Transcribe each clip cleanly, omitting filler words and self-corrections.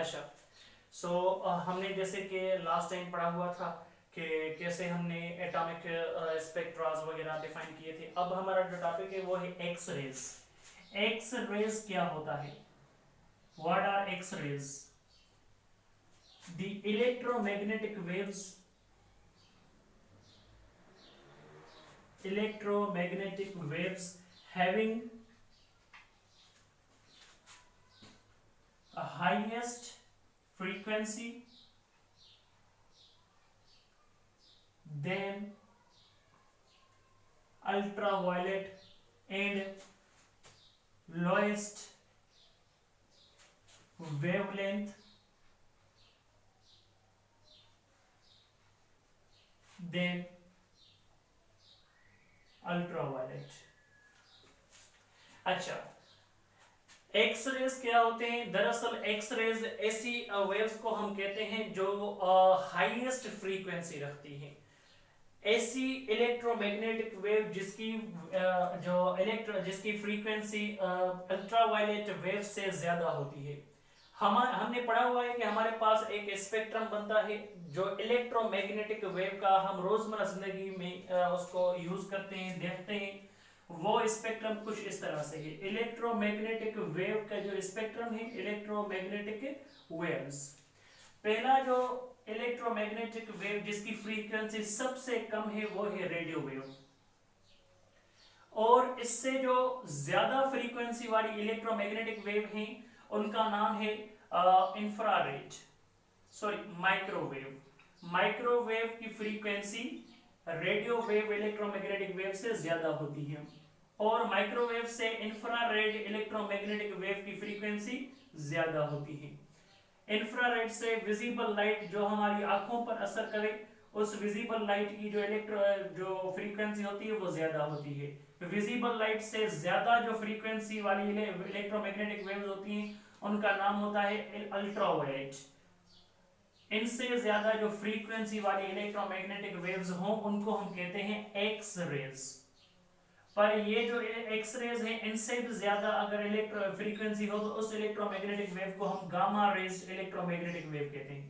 अच्छा, सो हमने जैसे कि लास्ट टाइम पढ़ा हुआ था कि कैसे हमने एटॉमिक स्पेक्ट्रास वगैरह डिफाइन किए थे। अब हमारा जो टॉपिक है वो है एक्स रेज। एक्स रेज क्या होता है? What are X rays? The electromagnetic waves, electromagnetic waves having a highest frequency than ultraviolet and lowest wavelength than ultraviolet। अच्छा, एक्स रेज क्या होते हैं? दरअसल एक्स रेज ऐसी वेव्स को हम कहते हैं जो हाईएस्ट फ्रीक्वेंसी रखती हैं। ऐसी इलेक्ट्रोमैग्नेटिक वेव जिसकी जिसकी फ्रीक्वेंसी अल्ट्रावायलेट वेव से ज्यादा होती है। हमने पढ़ा हुआ है कि हमारे पास एक स्पेक्ट्रम बनता है जो इलेक्ट्रोमैग्नेटिक वेव का हम रोजमर्रा जिंदगी में उसको यूज करते हैं, देखते हैं। वो स्पेक्ट्रम कुछ इस तरह से है। इलेक्ट्रोमैग्नेटिक वेव का जो स्पेक्ट्रम है, इलेक्ट्रोमैग्नेटिक वेव्स, पहला जो इलेक्ट्रोमैग्नेटिक वेव जिसकी फ्रीक्वेंसी सबसे कम है वो है रेडियो वेव। और इससे जो ज्यादा फ्रीक्वेंसी वाली इलेक्ट्रोमैग्नेटिक वेव है उनका नाम है इंफ्रारेड, सॉरी माइक्रोवेव। माइक्रोवेव की frequency radio wave electromagnetic wave से ज्यादा होती है और माइक्रोवेव से इंफ्रारेड इलेक्ट्रोमैग्नेटिक वेव की फ्रीक्वेंसी ज्यादा होती है। इंफ्रारेड से विजिबल लाइट जो हमारी आंखों पर असर करे उस विजिबल लाइट की जो फ्रीक्वेंसी होती है वो ज्यादा होती है। विजिबल लाइट से ज्यादा जो फ्रीक्वेंसी वाली इलेक्ट्रोमैग्नेटिक वेव्स होती हैं उनका नाम होता है अल्ट्रावायलेट। इनसे ज्यादा जो फ्रीक्वेंसी वाली इलेक्ट्रोमैग्नेटिक वेव्स हों उनको हम कहते हैं एक्स रेज। पर ये जो एक्स रेज है इनसे भी ज्यादा अगर इलेक्ट्रो फ्रीक्वेंसी हो तो उस इलेक्ट्रोमैग्नेटिक वेव को हम गामा रेज इलेक्ट्रोमैग्नेटिक वेव कहते हैं।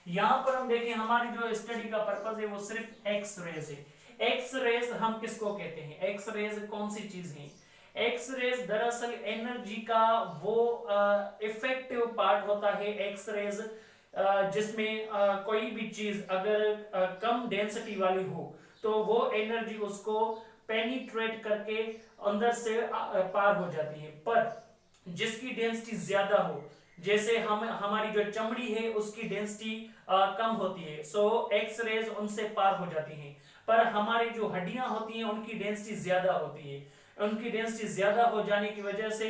यहां पर हम देखें हमारी जो स्टडी का पर्पस है वो सिर्फ एक्स रेज है। एक्स रेज हम किसको कहते हैं? एक्स रेज कौन सी चीज है? एक्स रेज दरअसल एनर्जी का वो इफेक्टिव पार्ट होता है। एक्स रेज जिसमें कोई भी चीज अगर कम डेंसिटी वाली हो तो वो एनर्जी उसको पेनिट्रेट करके अंदर से पार हो जाती है। पर जिसकी डेंसिटी ज्यादा हो, जैसे हम हमारी जो चमड़ी है उसकी डेंसिटी कम होती है, सो एक्स रेज उनसे पार हो जाती हैं। पर हमारी जो हड्डियां होती हैं उनकी डेंसिटी ज्यादा होती है। उनकी डेंसिटी ज्यादा हो जाने की वजह से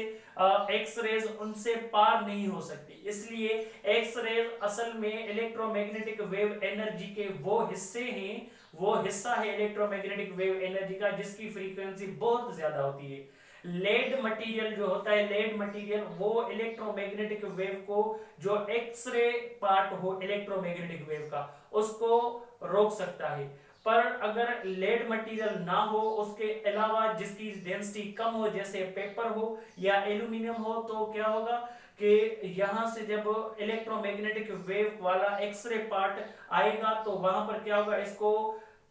एक्स रेज उनसे पार नहीं हो सकती। इसलिए एक्स रेज असल में इलेक्ट्रोमैग्नेटिक वेव एनर्जी के वो हिस्से हैं, वो हिस्सा है इलेक्ट्रोमैग्नेटिक वेव एनर्जी का जिसकी फ्रीक्वेंसी बहुत ज्यादा होती है। लेड मटेरियल जो होता है, लेड मटेरियल वो इलेक्ट्रोमैग्नेटिक वेव को जो एक्सरे पार्ट हो इलेक्ट्रोमैग्नेटिक वेव का उसको रोक सकता है। पर अगर लेड मटेरियल ना हो, उसके अलावा जिसकी डेंसिटी कम हो जैसे पेपर हो या एल्यूमिनियम हो, तो क्या होगा कि यहां से जब इलेक्ट्रोमैग्नेटिक वेव वाला एक्सरे पार्ट आएगा तो वहां पर क्या होगा, इसको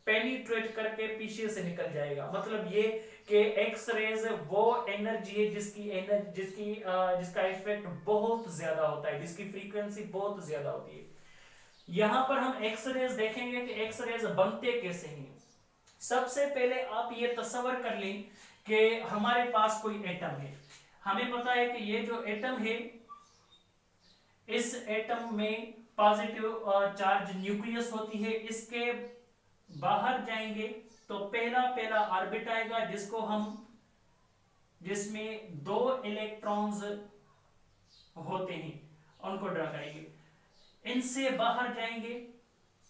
पेनिट्रेट करके पीछे से निकल जाएगा। मतलब ये कि एक्स रेज वो एनर्जी है जिसका इफेक्ट बहुत ज्यादा होता है, जिसकी फ्रीक्वेंसी बहुत ज्यादा होती है। यहां पर हम एक्स रेज देखेंगे कि एक्स रेज बनते कैसे हैं। सबसे पहले आप ये तस्वर कर लें कि हमारे पास कोई एटम है। हमें पता है कि ये जो एटम है इस एटम में पॉजिटिव चार्ज न्यूक्लियस होती है। इसके बाहर जाएंगे तो पहला ऑर्बिट आएगा जिसमें 2 इलेक्ट्रॉन्स होते हैं, उनको ड्रा करेंगे। इनसे बाहर जाएंगे,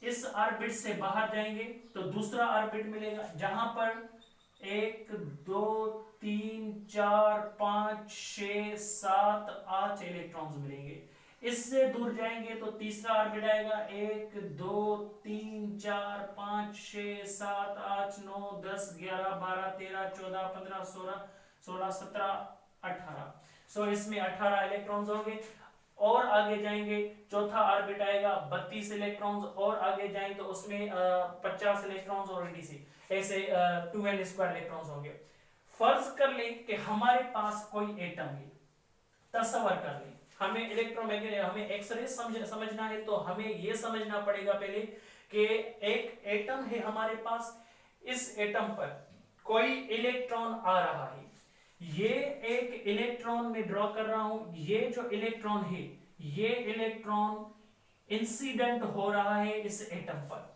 इस ऑर्बिट से बाहर जाएंगे तो दूसरा ऑर्बिट मिलेगा जहां पर 1 2 3 4 5 6 7 8 इलेक्ट्रॉन्स मिलेंगे। इससे दूर जाएंगे तो तीसरा ऑर्बिट आएगा, 1 2 3 4 5 6 7 8 9 10 11 12 13 14 15 16 17 18। सो इसमें 18 इलेक्ट्रॉन्स होंगे। और आगे जाएंगे चौथा ऑर्बिट आएगा 32 इलेक्ट्रॉन्स, और आगे जाएं तो उसमें 50 इलेक्ट्रॉन्स और etc ऐसे 2n² इलेक्ट्रॉन्स होंगे। फर्ज कर लें कि हमारे पास कोई एटम है, तस्वर कर लें, हमें इलेक्ट्रोमैग्नेटिक, हमें एक्सरे समझना है तो हमें यह समझना पड़ेगा पहले कि एक एटम है हमारे पास, इस एटम पर कोई इलेक्ट्रॉन आ रहा है, ये एक इलेक्ट्रॉन में ड्रॉ कर रहा हूं, ये जो इलेक्ट्रॉन है ये इलेक्ट्रॉन इंसिडेंट हो रहा है इस एटम पर।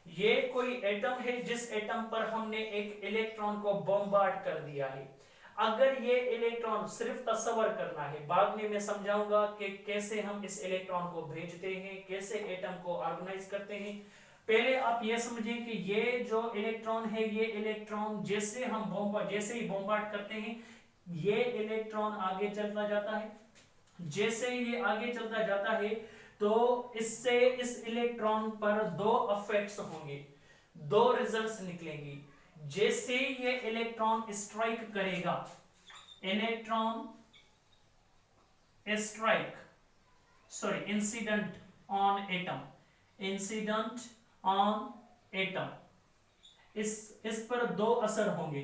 ये कोई एटम है जिस एटम पर हमने एक इलेक्ट्रॉन को बॉम्बार्ड कर दिया है। अगर ये इलेक्ट्रॉन, सिर्फ तस्वर करना है, बाद में मैं समझाऊंगा कि कैसे हम इस इलेक्ट्रॉन को भेजते हैं, कैसे एटम को ऑर्गेनाइज करते हैं। पहले आप ये समझें कि ये जो इलेक्ट्रॉन है, ये इलेक्ट्रॉन जैसे ही बॉम्बार्ड करते हैं, ये इलेक्ट्रॉन आगे चलता जाता है। जैसे ही ये आगे चलता जाता है तो इससे इस इलेक्ट्रॉन पर दो इफेक्ट्स होंगे, दो रिजल्ट्स निकलेंगे। जैसे ये इलेक्ट्रॉन स्ट्राइक करेगा, इंसिडेंट ऑन एटम, इस पर दो असर होंगे।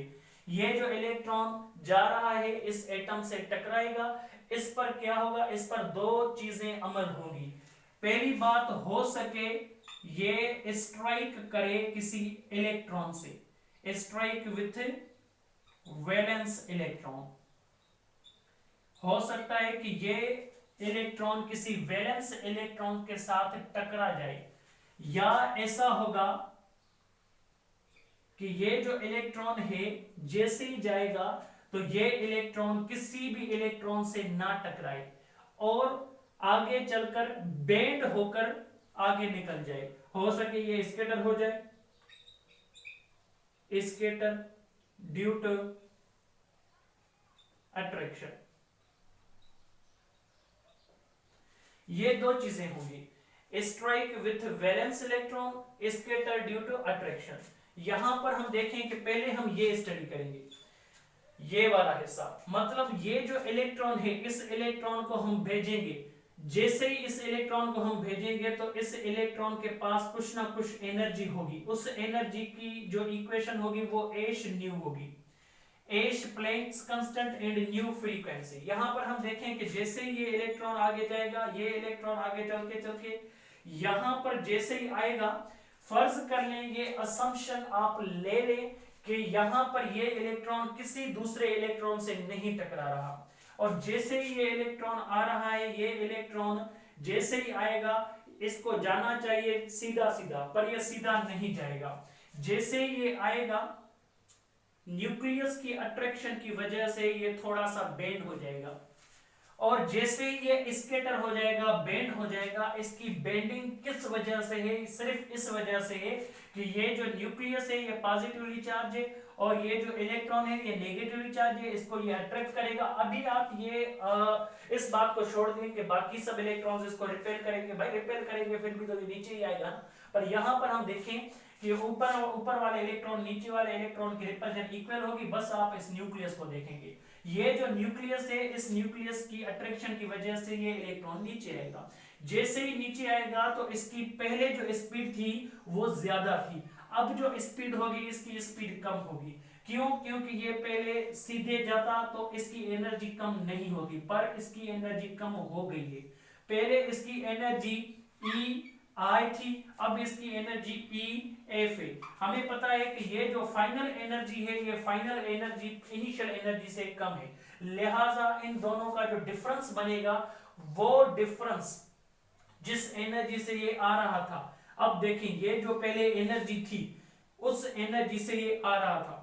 ये जो इलेक्ट्रॉन जा रहा है इस एटम से टकराएगा, इस पर क्या होगा, इस पर दो चीजें अमल होंगी। पहली बात, हो सके ये स्ट्राइक करे किसी इलेक्ट्रॉन से, स्ट्राइक विथ वैलेंस इलेक्ट्रॉन। हो सकता है कि ये इलेक्ट्रॉन किसी वैलेंस इलेक्ट्रॉन के साथ टकरा जाए, या ऐसा होगा कि ये जो इलेक्ट्रॉन है जैसे ही जाएगा तो ये इलेक्ट्रॉन किसी भी इलेक्ट्रॉन से ना टकराए और आगे चलकर बेंड होकर आगे निकल जाए। हो सके ये स्कैटर हो जाए, स्कैटर ड्यू टू अट्रैक्शन। ये दो चीजें होंगी, strike with valence electron, scatter due to attraction. यहां पर हम देखें कि पहले हम ये स्टडी करेंगे, ये वाला हिस्सा, मतलब ये जो इलेक्ट्रॉन है इस इलेक्ट्रॉन को हम भेजेंगे। जैसे ही इस इलेक्ट्रॉन को हम भेजेंगे तो इस इलेक्ट्रॉन के पास कुछ ना कुछ एनर्जी होगी, उस एनर्जी की जो इक्वेशन होगी वो एच न्यू होगी, H Planck's constant and new frequency. यहां पर हम देखें कि जैसे ही ये इलेक्ट्रॉन आगे जाएगा, ये इलेक्ट्रॉन आगे चल के यहां पर जैसे ही आएगा, फर्ज कर लें, ये असम्पशन आप ले लें कि यहां पर ये इलेक्ट्रॉन किसी दूसरे इलेक्ट्रॉन से नहीं टकरा रहा, और जैसे ही ये इलेक्ट्रॉन आ रहा है, ये इलेक्ट्रॉन जैसे ही आएगा इसको जाना चाहिए सीधा सीधा, पर ये सीधा नहीं जाएगा। जैसे ही ये आएगा न्यूक्लियस की अट्रैक्शन की वजह से ये थोड़ा सा बेंड हो जाएगा, और जैसे ही ये स्कैटर हो जाएगा, बेंड हो जाएगा। इसकी बेंडिंग किस वजह से है? सिर्फ इस वजह से है कि ये जो न्यूक्लियस है ये पॉजिटिवली चार्ज है और ये जो इलेक्ट्रॉन है ये नेगेटिवली चार्ज है, इसको ये अट्रैक्ट करेगा। अभी आप ये इस बात को छोड़ दें कि बाकी सब इलेक्ट्रॉन्स इसको रिपेल करेंगे, भाई रिपेल करेंगे फिर भी तो ये नीचे ही आएगा, पर यहां पर हम देखें कि ऊपर वाले इलेक्ट्रॉन नीचे वाले इलेक्ट्रॉन की रिपल्जन इक्वल होगी। बस आप इस न्यूक्लियस को देखेंगे, ये जो न्यूक्लियस है इस न्यूक्लियस की अट्रैक्शन की वजह से ये इलेक्ट्रॉन नीचे आएगा। जैसे ही नीचे आएगा तो इसकी पहले जो स्पीड थी वो ज्यादा थी, अब जो स्पीड होगी इसकी स्पीड कम होगी। क्यों? क्योंकि ये पहले सीधे जाता तो इसकी एनर्जी कम नहीं होगी, पर इसकी एनर्जी कम हो गई है। पहले इसकी एनर्जी ई आई थी, अब इसकी एनर्जी ई एफ है। हमें पता है कि ये जो फाइनल एनर्जी है ये फाइनल एनर्जी इनिशियल एनर्जी से कम है, लिहाजा इन दोनों का जो डिफरेंस बनेगा वो डिफरेंस जिस एनर्जी से ये आ रहा था, अब देखिए ये जो पहले एनर्जी थी उस एनर्जी से ये आ रहा था,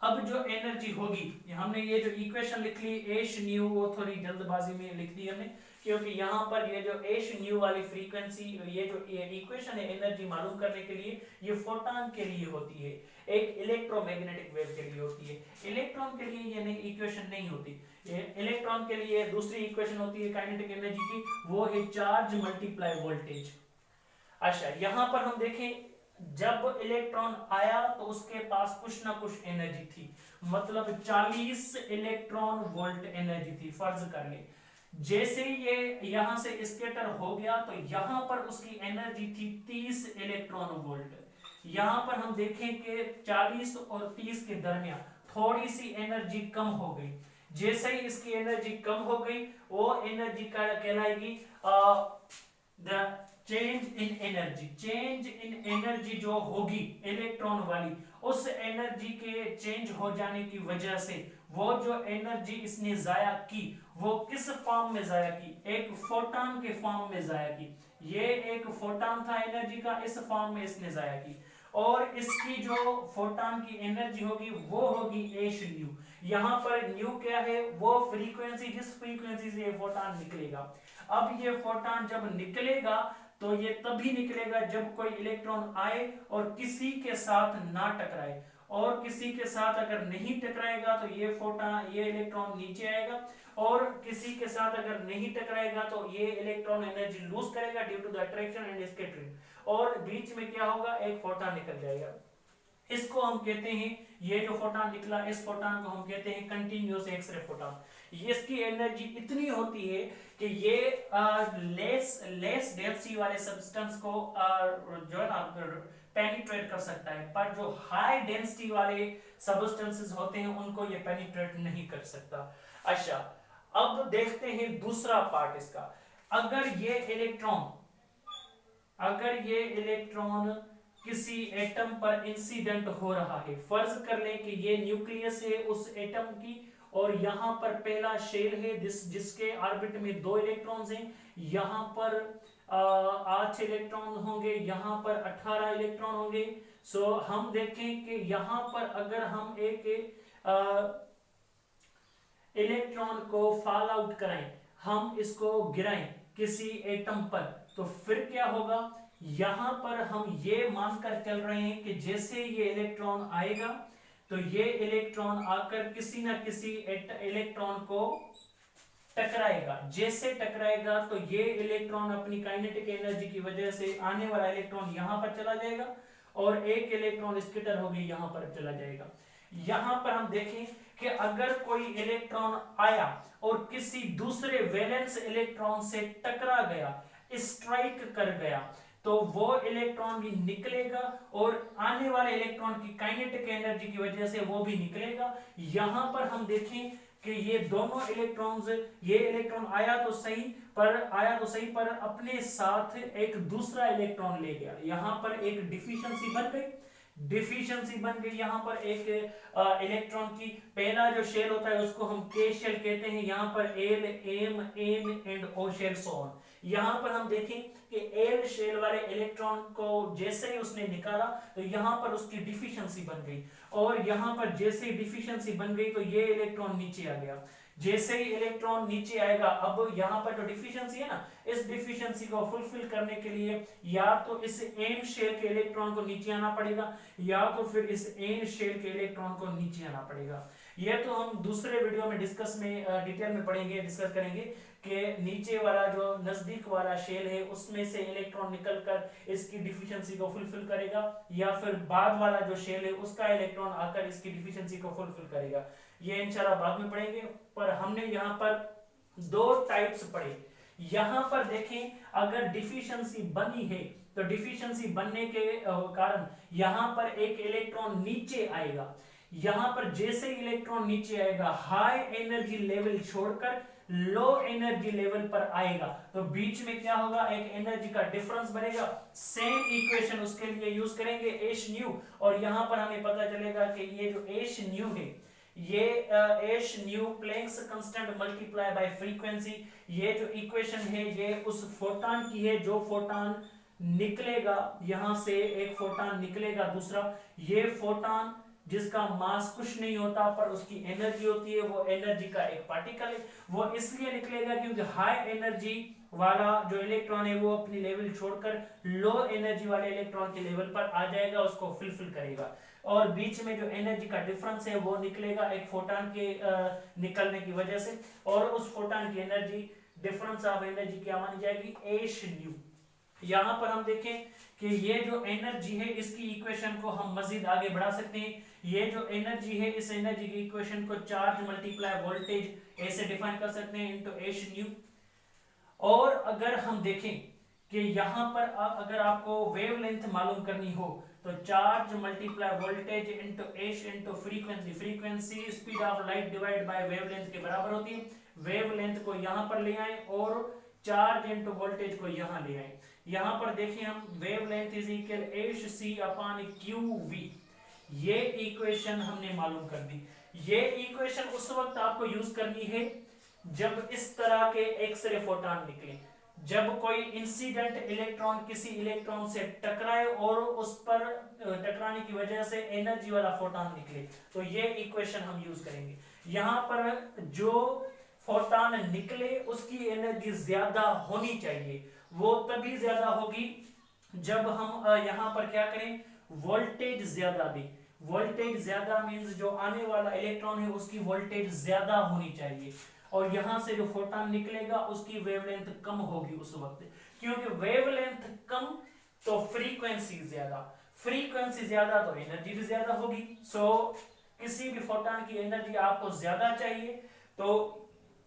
अब जो एनर्जी होगी, हमने ये जो इक्वेशन लिख ली एच न्यू, वो थोड़ी जल्दबाजी में लिख दी हमने, क्योंकि यहाँ पर ये जो एच न्यू वाली फ्रीक्वेंसी, ये जो इक्वेशन है एनर्जी मालूम करने के लिए, ये फोटॉन के लिए होती है, एक इलेक्ट्रोमैग्नेटिक वेव के लिए होती है। इलेक्ट्रॉन के लिए ये इक्वेशन नहीं होती, इलेक्ट्रॉन के लिए दूसरी इक्वेशन होती है काइनेटिक एनर्जी की, वो है चार्ज मल्टीप्लाई वोल्टेज। अच्छा, यहाँ पर हम देखें जब इलेक्ट्रॉन आया तो उसके पास कुछ ना कुछ एनर्जी थी, मतलब 40 इलेक्ट्रॉन वोल्ट एनर्जी थी, फर्ज कर ले। जैसे ये यहां से स्केटर हो गया तो यहां पर उसकी एनर्जी थी 30 इलेक्ट्रॉन वोल्ट। यहां पर हम देखें कि 40 और 30 के दरमियान थोड़ी सी एनर्जी कम हो गई। जैसे ही इसकी एनर्जी कम हो गई वो एनर्जी का कहलाएगी the change in energy. Change in energy जो होगी इलेक्ट्रॉन वाली, उस एनर्जी के चेंज हो जाने की वजह से वो जो एनर्जी इसने जाया की वो किस फॉर्म में जाया की, एक फोटॉन के फॉर्म में जाया की। ये एक फोटॉन था एनर्जी का, इस फॉर्म में इसने जाया की। और इसकी जो फोटॉन की एनर्जी होगी वो होगी एच न्यू। यहां पर न्यू क्या है, वो फ्रीक्वेंसी, जिस फ्रीक्वेंसी से ये फोटॉन निकलेगा। अब ये फोटॉन जब निकलेगा तो ये तभी निकलेगा जब कोई इलेक्ट्रॉन आए और किसी के साथ ना टकराए, और किसी के साथ अगर नहीं टकराएगा तो ये फोटॉन, ये इलेक्ट्रॉन नीचे आएगा, और किसी के साथ अगर नहीं टकराएगा तो ये इलेक्ट्रॉन एनर्जी लूज करेगा due to the attraction and scattering, और बीच में क्या होगा, एक फोटॉन निकल जाएगा। इसको हम कहते हैं, ये जो फोटॉन निकला इस फोटॉन को हम कहते हैं कंटिन्यूअस एक्सरे फोटॉन। इसकी एनर्जी इतनी होती है कि ये लेस डेंसिटी वाले सब्सटेंस को जो है ना पेनिट्रेट कर सकता है, पर जो हाई डेंसिटी वाले सब्सटेंसेस होते हैं उनको ये पेनिट्रेट नहीं कर सकता। अच्छा, अब देखते हैं दूसरा पार्ट इसका। अगर ये इलेक्ट्रॉन किसी एटम पर इंसिडेंट हो रहा है, फर्ज कर लें कि ये न्यूक्लियस है उस एटम की, और यहां पर पहला शेल है जिसके ऑर्बिट में 2 इलेक्ट्रॉन्स हैं, यहां पर 8 इलेक्ट्रॉन होंगे, यहां पर 18 इलेक्ट्रॉन होंगे। सो हम देखें कि यहां पर अगर हम एक इलेक्ट्रॉन को फॉल आउट कराएं, हम इसको गिराएं किसी एटम पर, तो फिर क्या होगा, यहां पर हम ये मानकर चल रहे हैं कि जैसे ये इलेक्ट्रॉन आएगा तो ये इलेक्ट्रॉन आकर किसी ना किसी इलेक्ट्रॉन को टकराएगा। जैसे टकराएगा तो ये इलेक्ट्रॉन अपनी काइनेटिक एनर्जी की वजह से आने वाला इलेक्ट्रॉन यहां पर चला जाएगा, और एक इलेक्ट्रॉन स्कैटर हो गई यहां पर चला जाएगा। यहां पर हम देखें कि अगर कोई इलेक्ट्रॉन आया और किसी दूसरे वैलेंस इलेक्ट्रॉन से टकरा गया, स्ट्राइक कर गया, तो वो इलेक्ट्रॉन भी निकलेगा और आने वाले इलेक्ट्रॉन की काइनेटिक एनर्जी की वजह से वो भी निकलेगा। यहां पर हम देखें कि ये दोनों इलेक्ट्रॉन्स, ये इलेक्ट्रॉन आया तो सही पर अपने साथ एक दूसरा इलेक्ट्रॉन ले गया, यहां पर एक डिफिशिएंसी बन गई। यहां पर एक इलेक्ट्रॉन की पहला जो शेल होता है उसको हम के शेल कहते हैं, यहां पर L, M, N and O shell, so on. यहां पर हम देखें कि एल शेल वाले इलेक्ट्रॉन को जैसे ही उसने निकाला तो यहां पर उसकी डिफिशिएंसी बन गई, और यहां पर जैसे ही डिफिशिएंसी बन गई तो ये इलेक्ट्रॉन नीचे आ गया। जैसे ही इलेक्ट्रॉन नीचे आएगा, अब यहां पर जो डिफिशिएंसी है ना, इस डिफिशिएंसी को फुलफिल करने के लिए या तो इस एन शेल के इलेक्ट्रॉन को नीचे आना पड़ेगा, या तो फिर इस एन शेल के इलेक्ट्रॉन को नीचे आना पड़ेगा। ये तो हम दूसरे वीडियो में डिटेल में पढ़ेंगे, डिस्कस करेंगे कि नीचे वाला जो नजदीक वाला शेल है उसमें से इलेक्ट्रॉन निकलकर इसकी डिफिशिएंसी को फुलफिल करेगा, या फिर बाद वाला जो शेल है उसका इलेक्ट्रॉन आकर इसकी डिफिशिएंसी को फुलफिल करेगा। ये इंशाल्लाह बाद में पढ़ेंगे, पर हमने यहाँ पर 2 टाइप्स पढ़े। यहाँ पर देखें, अगर डिफिशिएंसी बनी है तो डिफिशिएंसी बनने के कारण यहाँ पर एक इलेक्ट्रॉन नीचे आएगा। यहाँ पर जैसे इलेक्ट्रॉन नीचे आएगा, हाई एनर्जी लेवल छोड़कर लो एनर्जी लेवल पर आएगा, तो बीच में क्या होगा, एक एनर्जी का डिफरेंस बनेगा। सेम इक्वेशन उसके लिए यूज करेंगे एच न्यू, और यहां पर हमें पता चलेगा कि ये जो एच न्यू है, ये H new Planck's constant multiply by frequency, ये जो इक्वेशन है ये उस फोटॉन की है, जो फोटॉन निकलेगा यहां से, एक फोटॉन निकलेगा दूसरा, ये फोटॉन जिसका मास कुछ नहीं होता पर उसकी एनर्जी होती है, वो एनर्जी का एक पार्टिकल है, वो इसलिए निकलेगा क्योंकि हाई एनर्जी वाला जो इलेक्ट्रॉन है वो अपनी लेवल छोड़कर लो एनर्जी वाले इलेक्ट्रॉन के लेवल पर आ जाएगा, उसको फुलफिल करेगा, और बीच में जो एनर्जी का डिफरेंस है वो निकलेगा एक फोटॉन के निकलने की वजह से, और उस फोटॉन की एनर्जी, डिफरेंस ऑफ एनर्जी क्या मानी जाएगी, एच न्यू। यहां पर हम देखें कि ये जो एनर्जी है इसकी इक्वेशन को हम मजीद आगे बढ़ा सकते हैं। ये जो एनर्जी है, इस एनर्जी की इक्वेशन को चार्ज मल्टीप्लाई वोल्टेज ऐसे डिफाइन कर सकते हैं, इनटू एच न्यू। और अगर हम देखें कि यहाँ पर अगर आपको वेवलेंथ मालूम करनी हो तो charge multiply voltage into H into frequency, frequency speed of light divide by wavelength के बराबर होती है। वेवलेंथ को यहाँ पर ले आए और चार्ज इनटू वोल्टेज को यहाँ ले आए। यहाँ पर देखिए हम wavelength is equal H C upon Q V, ये इक्वेशन हमने मालूम कर दी। ये इक्वेशन उस वक्त आपको यूज करनी है जब इस तरह के एक्सरे फोटॉन निकले, जब कोई इंसिडेंट इलेक्ट्रॉन किसी इलेक्ट्रॉन से टकराए और उस पर टकराने की वजह से एनर्जी वाला फोटॉन निकले, तो ये इक्वेशन हम यूज करेंगे। यहाँ पर जो फोटॉन निकले उसकी एनर्जी ज्यादा होनी चाहिए, वो तभी ज्यादा होगी जब हम यहाँ पर क्या करें, वोल्टेज ज्यादा दें। वोल्टेज ज्यादा मींस जो आने वाला इलेक्ट्रॉन है उसकी वोल्टेज ज्यादा होनी चाहिए, और यहां से जो फोटॉन निकलेगा उसकी वेवलेंथ कम होगी उस वक्त, क्योंकि वेवलेंथ कम तो फ्रीक्वेंसी ज्यादा, फ्रीक्वेंसी ज्यादा तो एनर्जी भी ज्यादा होगी। सो किसी भी फोटॉन की एनर्जी आपको ज्यादा चाहिए तो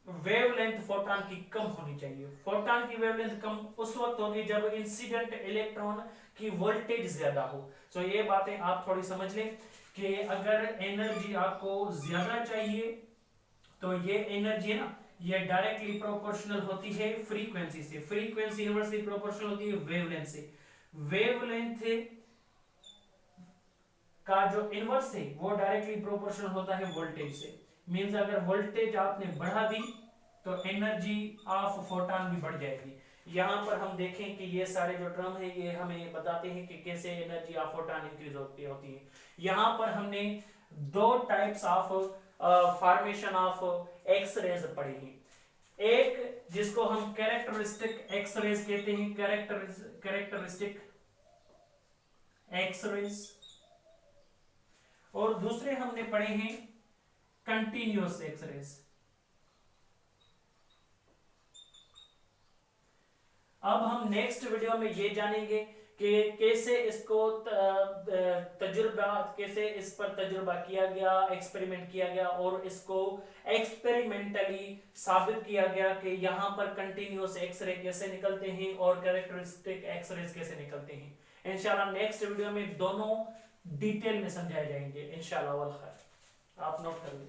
वेवलेंथ फोटॉन की कम होनी चाहिए। फोटॉन की वेवलेंथ कम उस वक्त होगी जब इंसिडेंट इलेक्ट्रॉन की वोल्टेज ज्यादा हो। सो ये बातें आप थोड़ी समझ लें कि अगर एनर्जी आपको ज्यादा चाहिए तो ये एनर्जी है ना, ये डायरेक्टली प्रोपोर्शनल होती है फ्रीक्वेंसी से, फ्रीक्वेंसी इनवर्सली प्रोपोर्शनल होती है वेवलेंथ से। वेवलेंथ का जो इनवर्स है वो डायरेक्टली प्रोपोर्शनल होता है वोल्टेज से। मींस अगर वोल्टेज आपने बढ़ा दी तो एनर्जी ऑफ फोटॉन भी बढ़ जाएगी। यहाँ पर हम देखें कि ये सारे जो टर्म है ये हमें बताते हैं कि कैसे एनर्जी ऑफ फोटॉन इंक्रीज होती है। यहाँ पर हमने दो types of formation of X rays पढ़ी है। एक जिसको हम कैरेक्टरिस्टिक एक्स रेज कहते हैं, कैरेक्टरिस्टिक एक्स रेज, और दूसरे हमने पढ़े हैं कंटिन्यूअस एक्स रेज। अब हम नेक्स्ट वीडियो में ये जानेंगे कि कैसे इसको तजुर्बा, कैसे इस पर तजुर्बा किया गया, एक्सपेरिमेंट किया गया और इसको एक्सपेरिमेंटली साबित किया गया कि यहाँ पर कंटिन्यूअस एक्सरे कैसे निकलते हैं और कैरेक्टरिस्टिक एक्सरे कैसे निकलते हैं। इंशाल्लाह नेक्स्ट वीडियो में दोनों डिटेल में समझाए जाएंगे इंशाल्लाह। वल खैर, आप नोट कर लें।